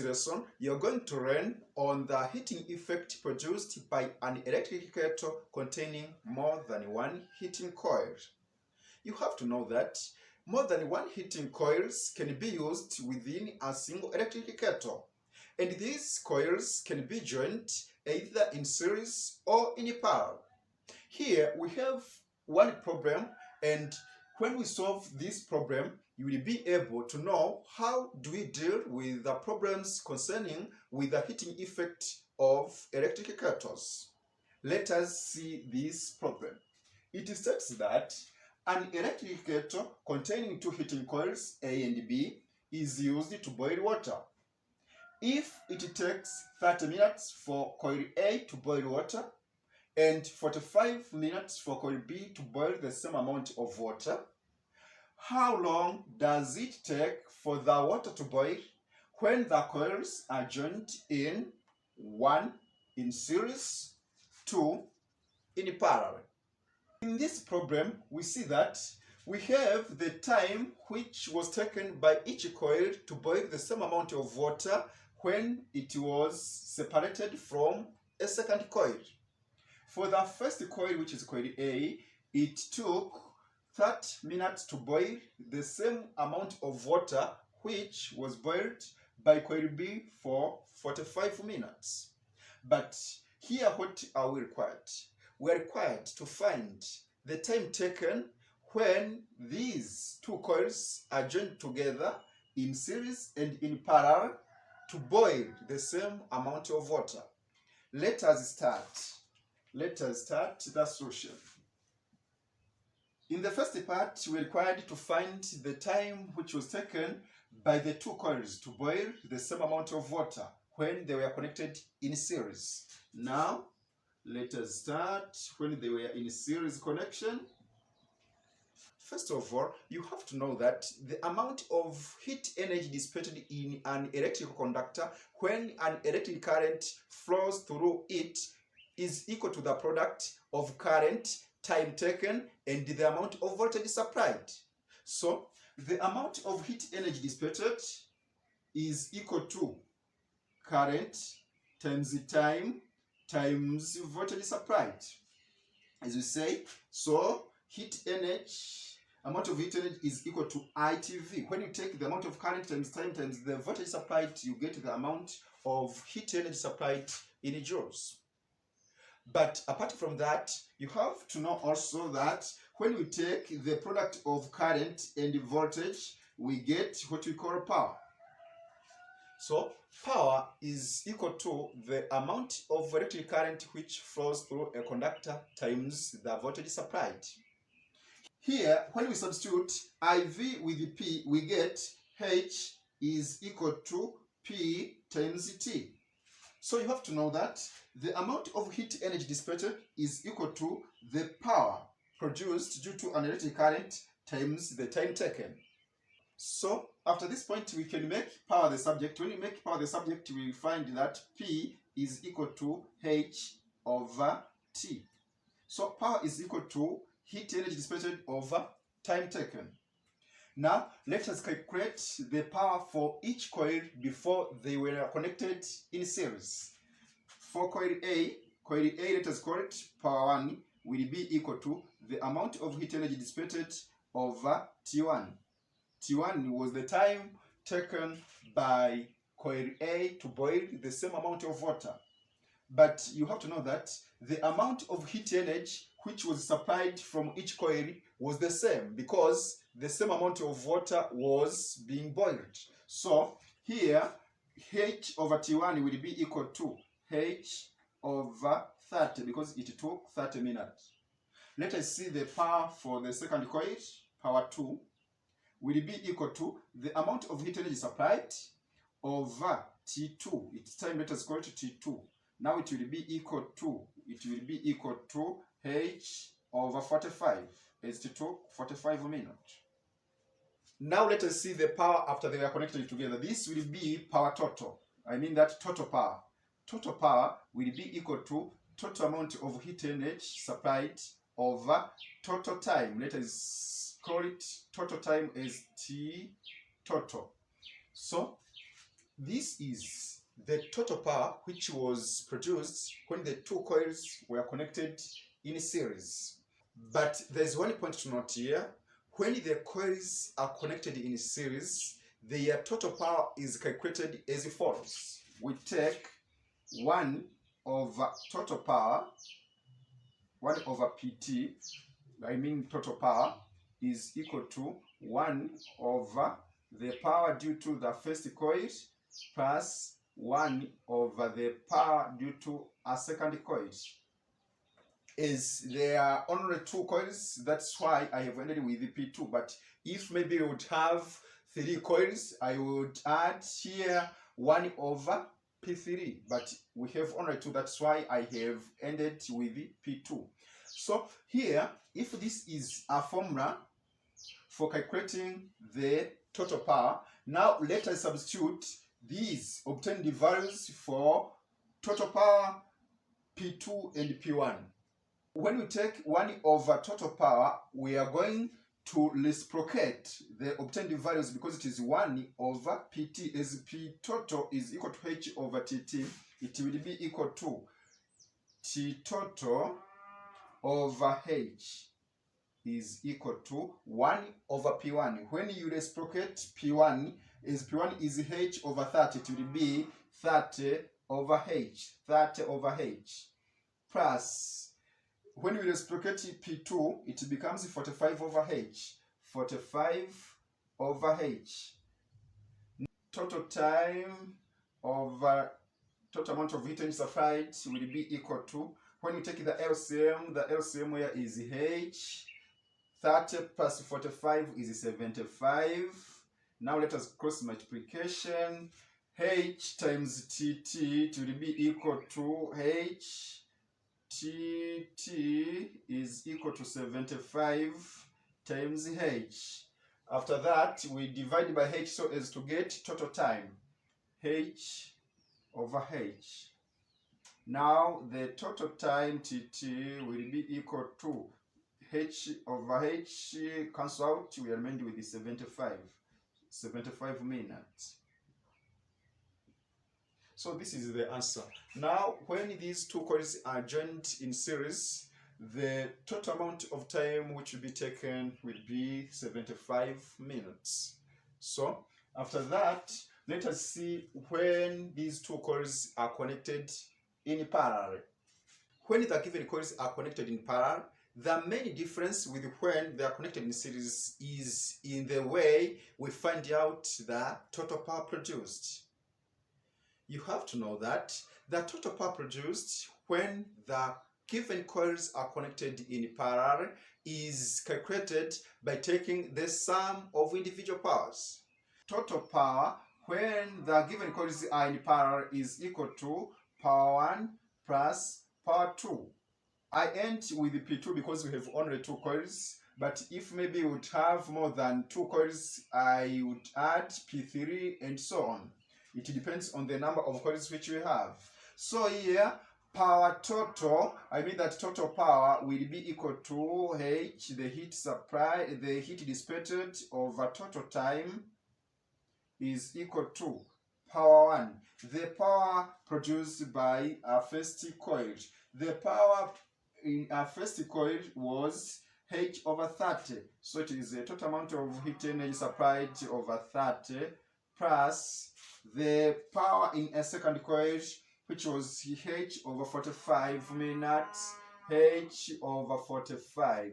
lesson, you're going to learn on the heating effect produced by an electric kettle containing more than one heating coil. You have to know that more than one heating coils can be used within a single electric kettle, and these coils can be joined either in series or in parallel. Here we have one problem, and when we solve this problem, you will be able to know how do we deal with the problems concerning with the heating effect of electric kettles. Let us see this problem. It states that an electric kettle containing two heating coils A and B is used to boil water. If it takes 30 minutes for coil A to boil water and 45 minutes for coil B to boil the same amount of water, how long does it take for the water to boil when the coils are joined in 1 in series, 2 in parallel? In this problem, we see that we have the time which was taken by each coil to boil the same amount of water when it was separated from a second coil. For the first coil, which is coil A, it took 30 minutes to boil the same amount of water which was boiled by coil B for 45 minutes. But here what are we required? We are required to find the time taken when these two coils are joined together in series and in parallel to boil the same amount of water. Let us start the solution. In the first part, we are required to find the time which was taken by the two coils to boil the same amount of water when they were connected in series. Now, let us start when they were in series connection. First of all, you have to know that the amount of heat energy dissipated in an electrical conductor when an electric current flows through it is equal to the product of current, time taken, and the amount of voltage supplied. So, the amount of heat energy dissipated is equal to current times the time times voltage supplied. As we say, so amount of heat energy is equal to ITV. When you take the amount of current times time times the voltage supplied, you get the amount of heat energy supplied in joules. But apart from that, you have to know also that when we take the product of current and voltage, we get what we call power. So, power is equal to the amount of electric current which flows through a conductor times the voltage supplied. Here, when we substitute IV with P, we get H is equal to P times T. So you have to know that the amount of heat energy dissipated is equal to the power produced due to an electric current times the time taken. So after this point, we can make power the subject. When we make power the subject, we find that P is equal to H over T. So power is equal to heat energy dissipated over time taken. Now, let us calculate the power for each coil before they were connected in series. For coil A, let us call it power 1 will be equal to the amount of heat energy dissipated over T1. T1 was the time taken by coil A to boil the same amount of water. But you have to know that the amount of heat energy which was supplied from each coil was the same because the same amount of water was being boiled. So here, H over T1 will be equal to H over 30 because it took 30 minutes. Let us see the power for the second coil, power 2, will be equal to the amount of heat energy supplied over T2. It's time, let us call it T2. Now it will be equal to H over 45, as it took 45 minutes. Now let us see the power after they are connected together. This will be power total. I mean that total power. Total power will be equal to total amount of heat energy supplied over total time. Let us call it total time as T total. So This is the total power which was produced when the two coils were connected in series. But there's one point to note here. When the coils are connected in series, their total power is calculated as follows. We take 1 over total power, 1 over PT, I mean total power, is equal to 1 over the power due to the first coil plus 1 over the power due to a second coil. As there are only 2 coils, that's why I have ended with the P2. But if maybe you would have 3 coils, I would add here 1 over P3. But we have only 2, that's why I have ended with the P2. So here, if this is a formula for calculating the total power, now let us substitute these obtained values for total power P2 and P1. When we take 1 over total power, we are going to reciprocate the obtained values because it is 1 over Pt. As P total is equal to H over Tt, it will be equal to T total over H is equal to 1 over P1. When you reciprocate P1, as P1 is H over 30, it will be 30 over H, 30 over H, plus when we reciprocate P2, it becomes 45 over H. 45 over H. Total time over total amount of heat energy supplied will be equal to, when we take the LCM here is H. 30 plus 45 is 75. Now let us cross multiplication. H times TT it will be equal to H. Tt is equal to 75 times H. After that, we divide by H so as to get total time. H over H. Now, the total time Tt will be equal to H over H cancel out. We are remained with the 75 minutes. So this is the answer. Now, when these 2 coils are joined in series, the total amount of time which will be taken will be 75 minutes. So, after that, let us see when these 2 coils are connected in parallel. When the given coils are connected in parallel, the main difference with when they are connected in series is in the way we find out the total power produced. You have to know that the total power produced when the given coils are connected in parallel is calculated by taking the sum of individual powers. Total power when the given coils are in parallel is equal to power 1 plus power 2. I end with the P2 because we have only 2 coils. But if maybe you would have more than 2 coils, I would add P3 and so on. It depends on the number of coils which we have. So here, power total, I mean that total power will be equal to H, the heat supply, the heat dissipated over total time is equal to power 1. The power produced by our first coil. The power in our first coil was H over 30. So it is the total amount of heat energy supplied over 30 plus the power in a second coil, which was H over 45 minutes, H over 45.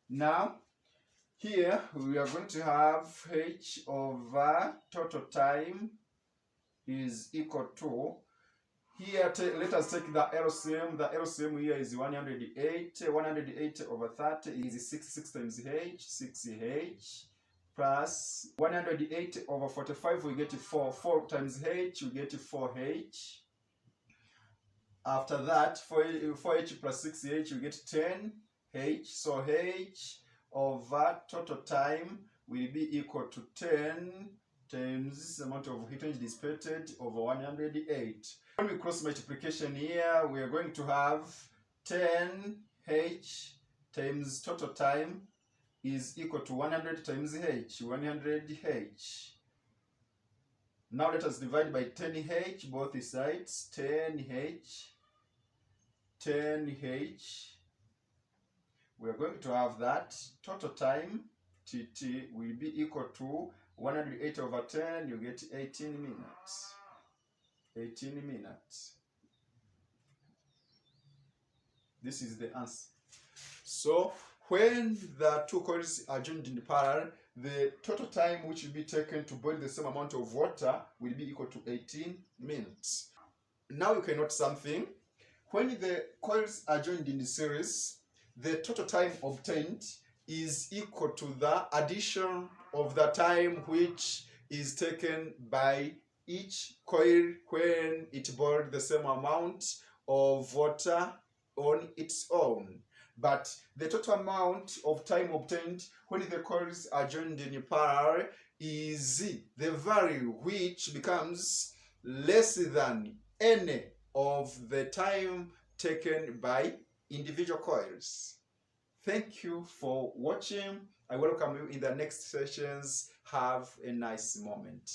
Now, here we are going to have H over total time is equal to, here let us take the LCM. The LCM here is 108. 108 over 30 is 6 times H, 6H. Plus 108 over 45, we get 4. 4 times H, we get 4H. After that, 4H plus 6H, we get 10H. So H over total time will be equal to 10 times the amount of heat energy dissipated over 108. When we cross multiplication here, we are going to have 10H times total time is equal to 100 times H, 100H. Now let us divide by 10H both sides. 10H, 10H. We are going to have that total time TT will be equal to 108 over 10. You get 18 minutes. 18 minutes. This is the answer. So when the two coils are joined in parallel, the total time which will be taken to boil the same amount of water will be equal to 18 minutes. Now you can note something. When the coils are joined in series, the total time obtained is equal to the addition of the time which is taken by each coil when it boiled the same amount of water on its own. But the total amount of time obtained when the coils are joined in parallel is the value which becomes less than any of the time taken by individual coils. Thank you for watching. I welcome you in the next sessions. Have a nice moment.